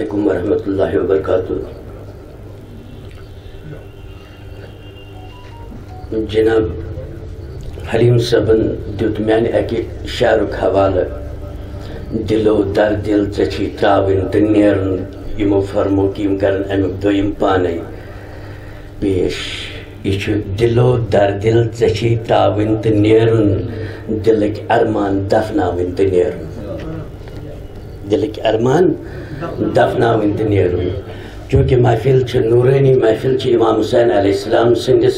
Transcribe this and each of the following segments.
علیکم ورحمۃ اللہ وبرکاتہ. جناب حلیم صاحبن دیت میانہ اکہ شعرک حوالہ دلو در دل ژچھی تراون تو نیرن یمو فرمو کہ یم کرن امیک دویم پانے پیش. یہ دلو در دل ژچھی تراون تو نیرن دلک ارمان دفناون تو نیرن. دلک ارمان دفناون تو نیرن. چونکہ محفل چھ نورانی محفل چھ امام حسین علیہ السلام سندس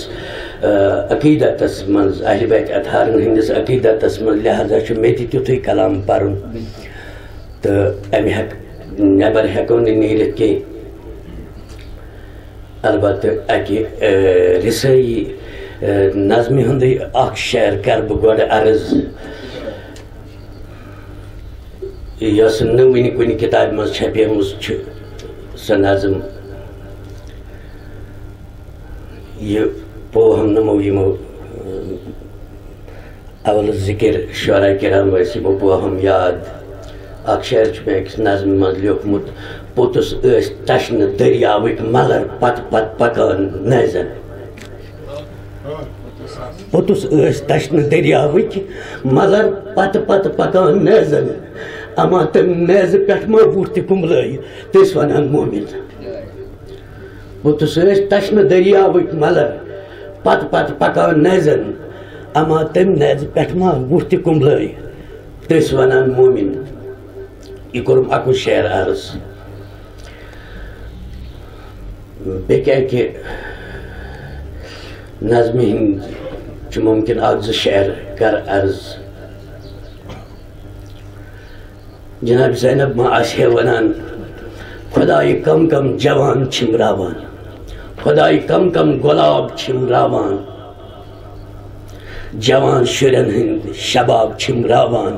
عقیدتس منز اہل بیت اطہارن ہندس عقیدتس من لہذا چھ مے تہ تیتھے کلام پرن تو امہ نیبر ہیکو نیرت کی. البتہ اکہ رسائی نظم ہند اخ شعر کر بہ گوڈ عرض یس نہ ونہ کن کتاب مز چھپیمژ چھ سہ نظم. یہ پوہم نمو یمو اول ذکر شعراء کرام ورس یمو پوہم یاد. اخ شعر چھ میں اکس نظم مز لیوکھمت پوتس اس تشن دریاوک مگر پت پت پکان نیزن. پوتس اس تشن دریاوک مگر پت پت پکان نیزن. اما تم نیز پٹھ ما بوٹ تہ کملٲیِتھ تس ونان مومن. پوتس اس تشن دریاوک مگر پت پت پکان نیزن. اما تم نیز پٹھ ما بوٹ تہ کملٲیِتھ تس ونان مومن. یہ کورم اکو شعر عرض. بیٚیہِ کہ نظم ہند چھ ممکن اکھ زٕ شعر کر عرض. جناب زینب ما آسہِ ونان خدائی کم کم جوان چھم راوان. خدائی کم کم گلاب چھم راوان. جوان شرین ہند شباب چھم راوان.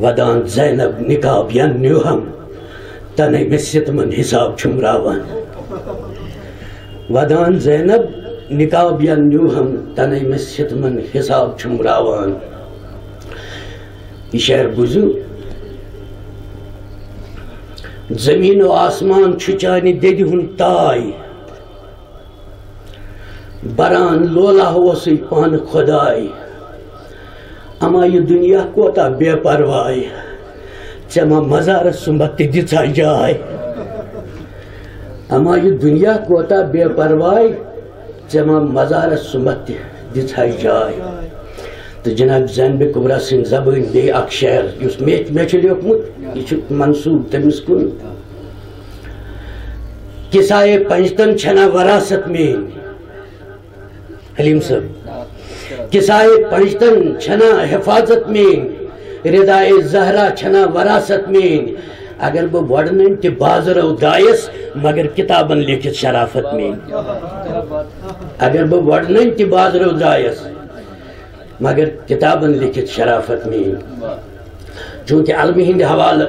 ودان زینب نکاب ین نیوہم تنے میں ستمن حساب چھم راوان. ودان زینب نکاب ین نیوہم تنے میں ستمن حساب چھم راوان. یہ شعر بوزو. زمین و آسمان چھ چانہ ددِ ہند تائی. بران لولہ اوسٕے پانہ خدائی. اما یہ دنیا کوتا بے پروائی. ژےٚ ما مزارس سُمبتھ تہِ دِژا جاے. اما یہ دنیا کوتا بے پروائی. ژےٚ ما مزارس سُمبتھ تہِ دِژا جاے. تو جناب زینب کبریٰ سٕنٛدِ زبٲنۍ بیٚیہِ اکھ شعر یُس مےٚ چھُ لیوکھمُت یہِ چھُ منسوٗب تٔمِس کُن. کسائے پنجتن چھنا وراثت میٛٲنۍ. حلیم صٲب کسائے پنجتن چھنا حفاظت میٛٲنۍ. ردائے زہرا چھنا وراثت میٛٲنۍ. اگر بہٕ وۄڈنن تہِ بازرو درٛایس مگر کتابن لیکھِتھ شرافت میٛٲنۍ. اگر بہٕ وۄڈنن تہِ بازرو درٛایس مگر کتابن لکھت شرافت میٛٲنۍ. چونکہ علمہِ ہند حوالہ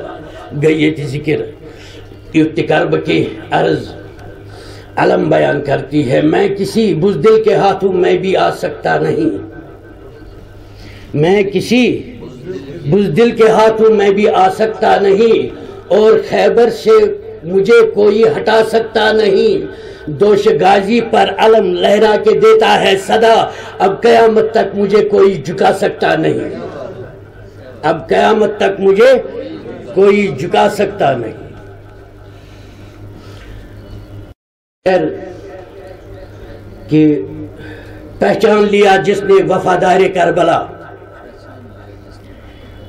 گئی ییٚتہِ ذکر یُتھ تہِ کر بہٕ کینٛہہ عرض. علم بیان کرتی ہے میں کسی بزدل کے ہاتھوں میں بھی آ سکتا نہیں. میں کسی بزدل کے ہاتھوں میں بھی آ سکتا نہیں. اور خیبر سے مجھے کوئی ہٹا سکتا نہیں. دوش غازی پر علم لہرا کے دیتا ہے صدا. اب قیامت تک مجھے کوئی جھکا سکتا نہیں. اب قیامت تک مجھے کوئی جھکا سکتا نہیں. کہ پہچان لیا جس نے وفادار کربلا.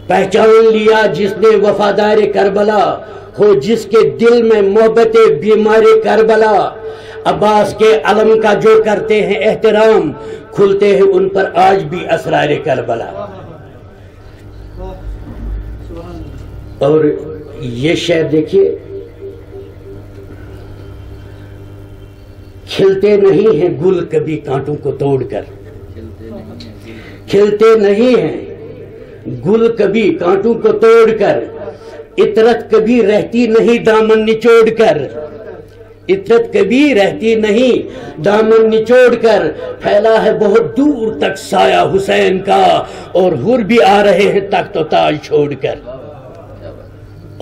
پہچان لیا جس نے وفادار کربلا. ہو جس کے دل میں محبت بیمار کربلا. عباس کے علم کا جو کرتے ہیں احترام کھلتے ہیں ان پر آج بھی اسرار کربلا. اور یہ شعر دیکھیے. کھلتے نہیں ہیں گل کبھی کانٹوں کو توڑ کر. کھلتے نہیں ہیں گل کبھی کانٹوں کو توڑ کر. عطرت کبھی رہتی نہیں دامن نچوڑ کر. عطرت کبھی رہتی نہیں دامن نچوڑ کر. پھیلا ہے بہت دور تک سایہ حسین کا اور حور بھی آ رہے ہیں تخت و تاج چھوڑ کر.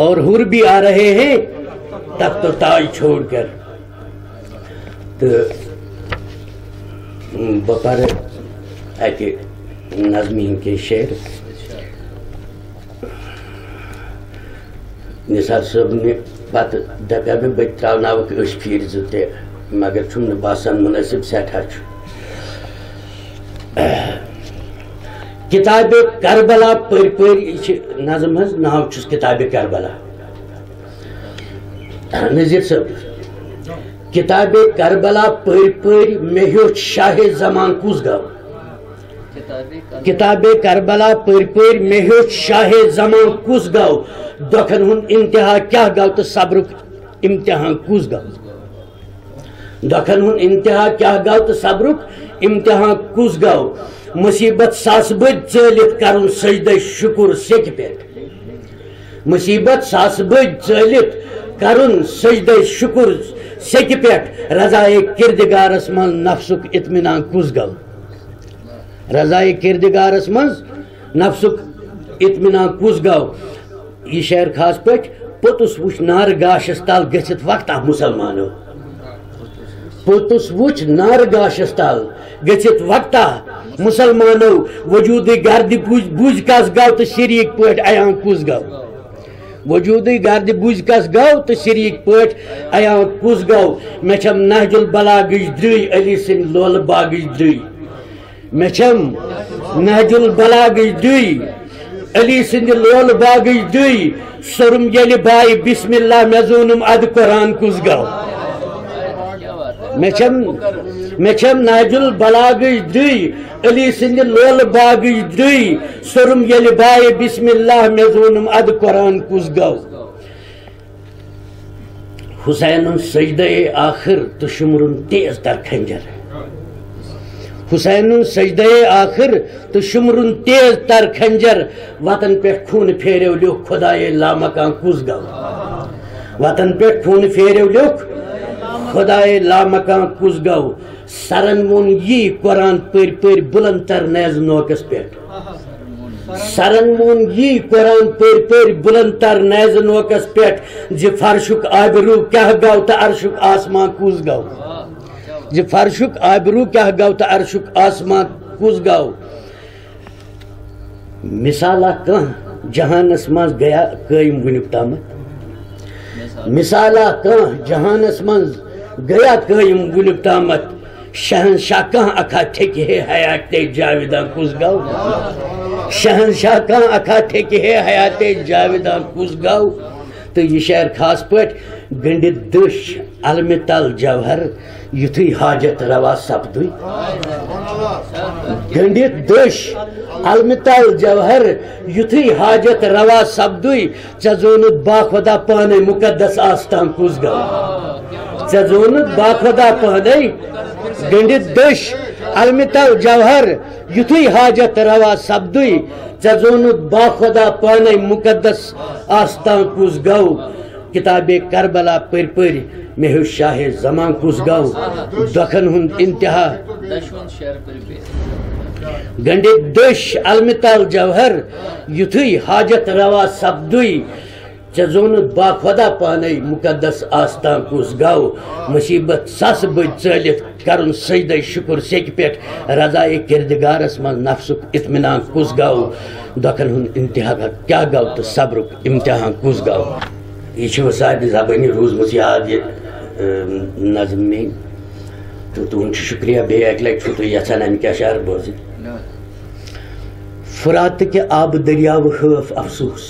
اور حور بھی آ رہے ہیں تخت و تاج چھوڑ کر. تو بپر اکہ نظمی کے شعر نثار صٲب نے پتہ دپیا مےٚ بہٕ ترٛاوناوکھ أچھ پھیٖرِ زٕ تہِ مگر چھُم نہٕ باسان مُنٲسِب سٮ۪ٹھاہ چھُ. کتابِ کربلا پٔرۍ پٔرۍ یہِ چھِ نظم حظ ناو چھُس کتابِ کربلا. نذیٖر صٲب کتابِ کربلا پٔرۍ پٔرۍ مےٚ ہیوٚچھ شاہِ زمان کُس گوٚو. کتابِ کربلا پٔرۍ پٔرۍ مےٚ ہیوٚچھ شاہِ زمان کُس گوٚو. دۄکھن ہُنٛد اِمتِحان کیٛاہ گوٚو تہٕ صبرُک اِمتِحان کُس گوٚو. دۄکھن ہُنٛد اِمتِحان کیٛاہ گوٚو تہٕ صبرُک اِمتِحان کُس گوٚو. مُصیبت ساسہٕ بٔدۍ ژٲلِتھ کرُن سجدے شُکُر سیٚکہِ پٮ۪ٹھ. مُصیبت ساسہٕ بٔدۍ ژٲلِتھ کرُن سجدے شُکُر سیٚکہِ پٮ۪ٹھ. رضائے کردگارس منٛز نفسُک اطمینان کُس گوٚو. رضائے کردگارس منٛز نفسُک اطمینان کُس گوٚو. یہ شعر خاص پٲٹھۍ پوٚتُس وٕچھ نارٕ گاشس تل گٔژھِتھ وقتہ مُسلمانو. پوٚتُس وٕچھ نارٕ گاشس تل گٔژھِتھ وقتہ مُسلمانو. وجوٗدٕے گردِ بُزۍ کس گوٚو تہٕ شریٖک پٲٹھۍ عیان کُس گوٚو. وجوٗدٕے گردِ بُزۍ کس گوٚو تہٕ شریٖک پٲٹھۍ عیان کُس گوٚو. مےٚ چھم نہج البلاغٕچ درٕے علی سٕنٛدِ لولہٕ باغٕچ درٕے. مےٚ چھم نہج البلاغٕچ درٕے علی سٕنٛدِ لولہٕ باغٕچ درٕے. سوٚرُم ییٚلہِ باے بسم اللہ مےٚ زونُم ادٕ قرآن کُس گوٚو. مےٚ چھم نہج البلاغٕچ درٕے علی سٕنٛدِ لولہٕ باغٕچ درٕے. سوٚرُم ییٚلہِ باے بسم اللہ مےٚ زونُم ادٕ قرآن کُس گوٚو. حسینُن سجدے آخر تہٕ شُمرُن تیز تر کھنجر. حسینُن سجدے آخر تہٕ شُمرُن تیز تر کھنجر. وطن پٮ۪ٹھ خوٗنہٕ پھیریو لیوٚکھ خۄدایے لامکان کُس گوٚو. وطن پٮ۪ٹھ خوٗنہٕ پھیریو لیوٚکھ خۄدایے لامکان کُس گوٚو. سرن ووٚن یی قرآن پٔرۍ پٔرۍ بُلند تر نیزٕ نوکس پٮ۪ٹھ. سرن ووٚن یی قرآن پٔرۍ پٔرۍ بُلند تر نیزٕ نوکس پٮ۪ٹھ. زِ فرشُک آبروٗ کیٛاہ گوٚو تہٕ عرشُک آسمان کُس گوٚو. زِ فرشُک آبروٗ کیٛاہ گوٚو تہٕ عرشُک آسمان کُس گوٚو. مثالہ کانٛہہ جہانس منٛز گیا قٲیِم وُنیُک تامتھ. مثالہ کانٛہہ جہانس منٛز گیا قٲیِم وُنیُک تامتھ. شہنشاہ کانٛہہ اکھا ٹھیکہِ ہے حیاتے جاویدان کُس گوٚو. شہنشاہ کانٛہہ اکھا ٹھیکہِ ہے حیاتے جاویدان کُس گوٚو. تہٕ یہِ شعر خاص پٲٹھۍ گٔنڈِتھ دٔچھ علمہِ تل جوہر یُتھُے حاجت روا سپدُے. گٔنڈِتھ دٔچھ علمہِ تل جوہر یُتھُے حاجت روا سپدُے. ژےٚ زونُتھ باخۄدا پانے مُقدس آستان کُس گوٚو. ژےٚ زونُتھ باخۄدا پانے گٔنڈِتھ دٔچھ علمہِ تل جوہر یُتھُے حاجت روا سپدُے. ژےٚ زونُتھ باخۄدا پانے مُقدس آستان کُس گوٚو. کتابِ کربلا پٔرۍ پٔرۍ مےٚ ہیوٚچھ شاہِ زمان کُس گوٚو. دۄکھن ہُنٛد اِمتِحا گٔنڈِتھ دٔچھ علمہِ تل جوہر یُتھُے حاجت روا سپدُے. ژےٚ زونُتھ باخۄدا پانے مُقدس آستان کُس گوٚو. مُصیبت ساسہٕ بٔدۍ ژٲلِتھ کرُن سجدے شُکُر سیٚکہِ پٮ۪ٹھ. رضائے کردگارس منٛز نفسُک اطمینان کُس گوٚو. دۄکھن ہُنٛد اِمتِحان کیٛاہ گوٚو تہٕ صبرُک اِمتِحان کُس گوٚو. یہ چھِ وۄنۍ سارنٕے زبٲنی روٗزمٕژ یاد یہِ نظم میٛٲنۍ تہٕ تُہُنٛد چھُ شُکریہ بیٚیہِ اَکہِ لٹہِ چھُو تُہۍ یژھان اَمہِ کیٛاہ شعر بوزٕنۍ. فراتٕکہِ آبہٕ دٔریاوٕ ہٲف افسوٗس.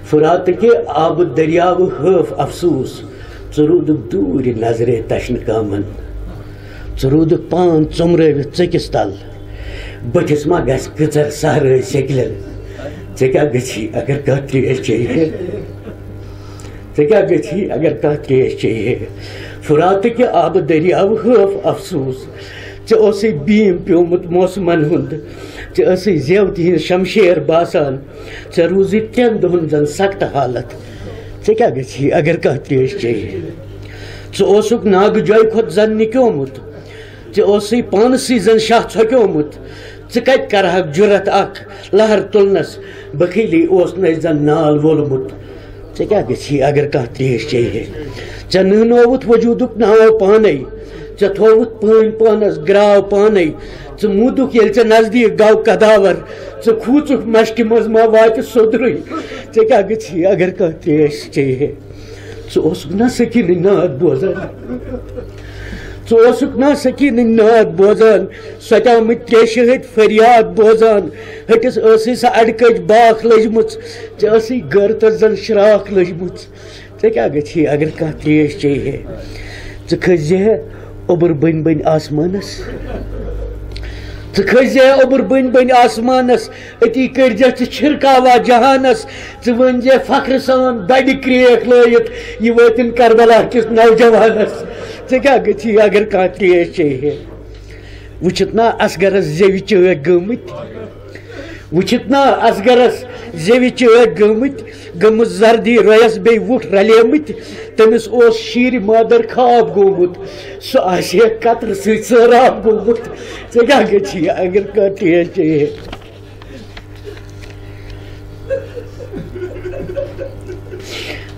فراتٕکہِ آبہٕ دٔریاوٕ ہٲف افسوٗس. ژٕ روٗدُکھ دوٗرِ نظرے تشنہٕ کامن. ژٕ روٗدُکھ پان ژوٚمرٲوِتھ ژٔکِس تل. بٔٹھِس ما گژھِ کٕژر سہرٲے سیٚکلٮ۪ن. ژےٚ کیٛاہ گژھی اگر کانٛہہ ترٛیش چیٚیہِ ہے. ژےٚ کیٛاہ گژھی اگر کانٛہہ ترٛیش چیٚیہِ ہے. فراتٕکہِ آبہٕ دٔریاوٕ ہٲف افسوٗس. ژےٚ اوسُے بیٖم پیوٚمُت موسمن ہُنٛد. ژےٚ ٲسٕے زیوتہِ ہِنٛز شمشیر باسان. ژےٚ روٗزٕے 3 دۄہن زن سختہٕ حالت. ژےٚ کیٛاہ گژھی اگر کانٛہہ ترٛیش چیٚیہِ ہے. ژٕ اوسُکھ ناگہٕ جایہِ کھۄتہٕ زن نِکیومُت. ژےٚ اوسُے پانسٕے زن شاہ ژھۄکیومُت. ژٕ کتہِ کرہکھ جُرت اکھ لہر تُلنس. بخیلی اوس نہ زن نال وولمت ژے کیاہ گژھی اگر کانٛہہ تریش چیٚیہِ ژےٚ نہنووُتھ وجوٗدُک ناو پانے ژےٚ تھووُتھ پٲنۍ پانس گراو پانے ژٕ موٗدُکھ ییٚلہِ ژےٚ نزدیٖک گوٚو کداور ژٕ کھوٗژُکھ مشکہِ منٛز ما واتہِ سوٚدرٕے ژےٚ کیاہ گژھی اگر کانٛہہ تریش چیٚیہِ ژٕ اوسُکھ نا سکیٖنٕنۍ ناد بوزان ژٕ اوسُکھ نا سکیٖنٕنۍ ناد بوزان سۄتیمٕتۍ تریشہِ ہٕتۍ فریاد بوزان ہٹِس ٲسٕے سۄ اَڑکٔج باکھ لٔجمٕژ ژےٚ ٲسٕے گٔرتس زن شراکھ لٔجمٕژ ژےٚ کیاہ گژھی اگر کانٛہہ تریش چیٚیہِ ہے ژٕ کھٔسزِ اوٚبُر بٔنۍ بٔنۍ آسمانس ژٕ کھٔسزِ اوٚبُر بٔنۍ بٔنۍ آسمانس أتی کٔرزِ ژٕ چھِرکاوا جہانس ژٕ ؤنزِ فخرٕ سان بڑِ کرٛیکھ لٲیِتھ یہِ وٲتِن کربلا کِس نوجوانس ژےٚ کیاہ گژھی اگر کانٛہہ تریش چیٚیہِ ہے وٕچھِتھ نا اصغرس زیوِ چٲکۍ گٔمٕتۍ وٕچھِتھ نا اصغرس زیوِ چٲکۍ گٔمٕژ زردی رۄیس بیٚیہِ وُٹھ رلیمٕتۍ تٔمِس اوس شیٖرِ مادر خواب گوٚمُت سُہ آسہِ ہے قطرٕ سۭتۍ سٲراب گوٚمُت ژےٚ کیاہ گژھی اگر کانٛہہ تریش چیٚیہِ ہے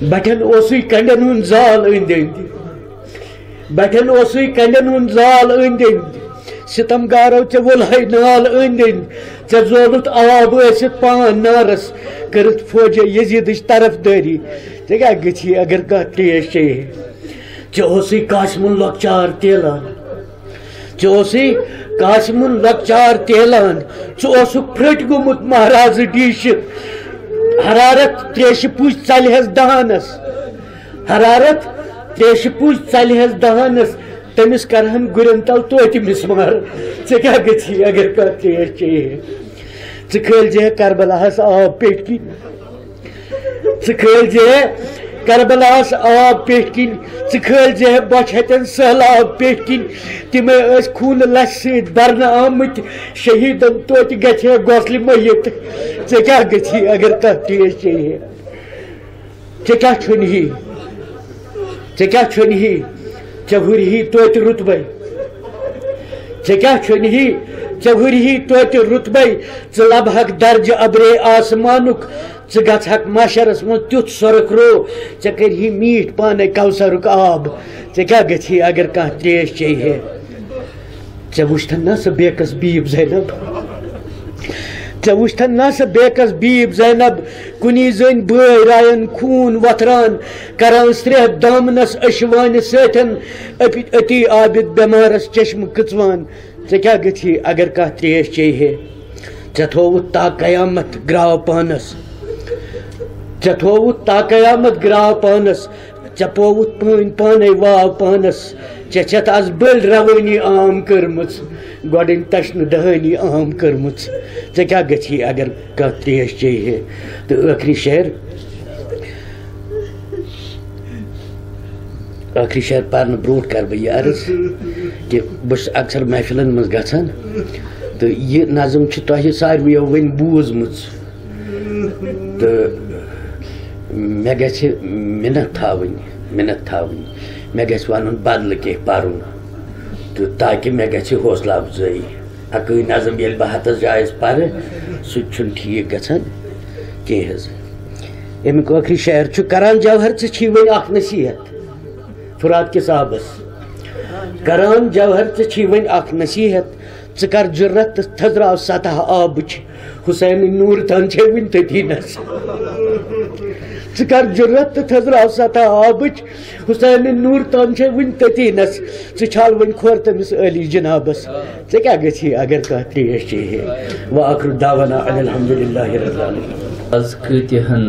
بٹھٮ۪ن اوسُے کنڈٮ۪ن ہُنٛد زال أنٛدۍ أنٛدۍ بٹھٮ۪ن اوسُے کنڈٮ۪ن ہُنٛد زال أنٛدۍ أنٛدۍ ستم گارو ژےٚ وولہے نال أنٛدۍ أنٛدۍ ژےٚ زولُتھ آب ٲسِتھ پان نارس کٔرٕتھ فوجے یزیٖدٕچ طرفدٲری ژےٚ کیاہ گژھی اگر کانٛہہ تریش چیٚیہِ ہے ژےٚ اوسُے قاسمُن لۄکچار تیلان ژےٚ اوسُے قاسمُن لۄکچار تیلان ژٕ اوسُکھ پھرٛٹۍ گوٚمُت مہرازٕ ڈیٖشہِ حرارت تریشہِ پُج ژلہِ ہس دہانس حرارت تریشہِ پُج ژلہِ ہس دہانس تٔمِس کرہن گُرٮ۪ن تل توتہِ مسمار ژےٚ کیاہ گژھی اگر کانٛہہ تریش چیٚیہِ ہے ژٕ کھٲلزِ کربلاہس آب پیٚٹھۍ کِنۍ ژٕ کھٲلزِ کربلاہس آب پیٚٹھۍ کِنۍ ژٕ کھٲلزِ بۄچھِ ہتٮ۪ن سہلاب پیٚٹھۍ کِنۍ تِمے ٲسۍ خوٗنہٕ لشہِ سۭتۍ برنہٕ آمٕتۍ شہیٖدن توتہِ گژھِ ہے گۄسلہِ مٔیِت ژےٚ کیاہ گژھی اگر کانٛہہ تریش چیٚیہِ ہے ژےٚ کیاہ چھُنہی ژےٚ کیاہ چھُنہی ژےٚ ہُرِہی توتہِ رُتبے ژےٚ کیاہ چھُنہی ژےٚ ہُرِہی توتہِ رُتبے ژٕ لبہکھ درجہِ ابرے آسمانُک ژٕ گژھکھ معاشرس منٛز تیُتھ سۄرُخ رو ژےٚ کرِہی میٖٹھ پانے کوثرُک آب ژےٚ کیاہ گژھی اگر کانٛہہ تریش چیٚیہِ ہے ژےٚ وٕچھتھن نا سۄ بیکس بیٖب زینب ژےٚ وٕچھتھن نا سۄ بیکس بیٖب زینب کُنی زٔنۍ بٲے رایَن خوٗن وۄتھران کران سرٛیٚہہ دامنس أشوانہِ سۭتٮ۪ن أتی عابد بٮ۪مارس چشمہٕ کٕژوان ژےٚ کیاہ گژھی اگر کانٛہہ تریش چیٚیہِ ہے ژےٚ تھووُتھ تا قیامت گراو پانس ژےٚ تھووُتھ تا قیامت گراو پانس ژےٚ پووُتھ پٲنۍ پانے واو پانس ژےٚ چھتھ آز بٔلۍ روٲنی عام کٔرمٕژ گۄڈٕنۍ تشنہٕ دہٲنی عام کٔرمٕژ ژےٚ کیاہ گژھی اگر کانٛہہ تریش چیٚیہِ ہے تہٕ ٲخری شعر پرنہٕ برونٛٹھ کرٕ بہٕ یہِ عرض کہِ بہٕ چھُس اکثر محفلن منٛز گژھان تہٕ یہِ نظم چھِ تۄہہِ ساروِیو وۄنۍ بوٗزمٕژ تہٕ مےٚ گژھِ مِنت تھاوٕنۍ مےٚ گژھِ وَنُن بدلہٕ کینٛہہ پرُن تہٕ تاکہِ مےٚ گژھِ حوصلہٕ افضٲیی اَکٕے نظم ییٚلہِ بہٕ ہتس جایس پرٕ سُہ تہِ چھُنہٕ ٹھیٖک گژھان کینٛہہ حظ امیُک ٲخری شعر چھُ کران جوہر ژٕ چھی وۄنۍ اکھ نصیحت فرات کِس آبس کران جوہر ژٕ چھی وۄنۍ اکھ نصیحت ژٕ کر جُرت تہٕ تھزراو سطح آبٕچ حُسینہِ نوٗر تن چھے وٕنہِ تٔتی نس ژٕ کر جُرت تہٕ تھزراو سطح آبٕچ حُسینہِ نوٗر تن چھے وٕنہِ تٔتی نس ژٕ چھال وۄنۍ کھور تٔمِس عٲلی جنابس ژےٚ کیاہ گژھی اگر کانٛہہ تریش چیٚیہِ ہے وآخر دعوانا ان الحمدُللہ رب العالمین آز کۭتِہن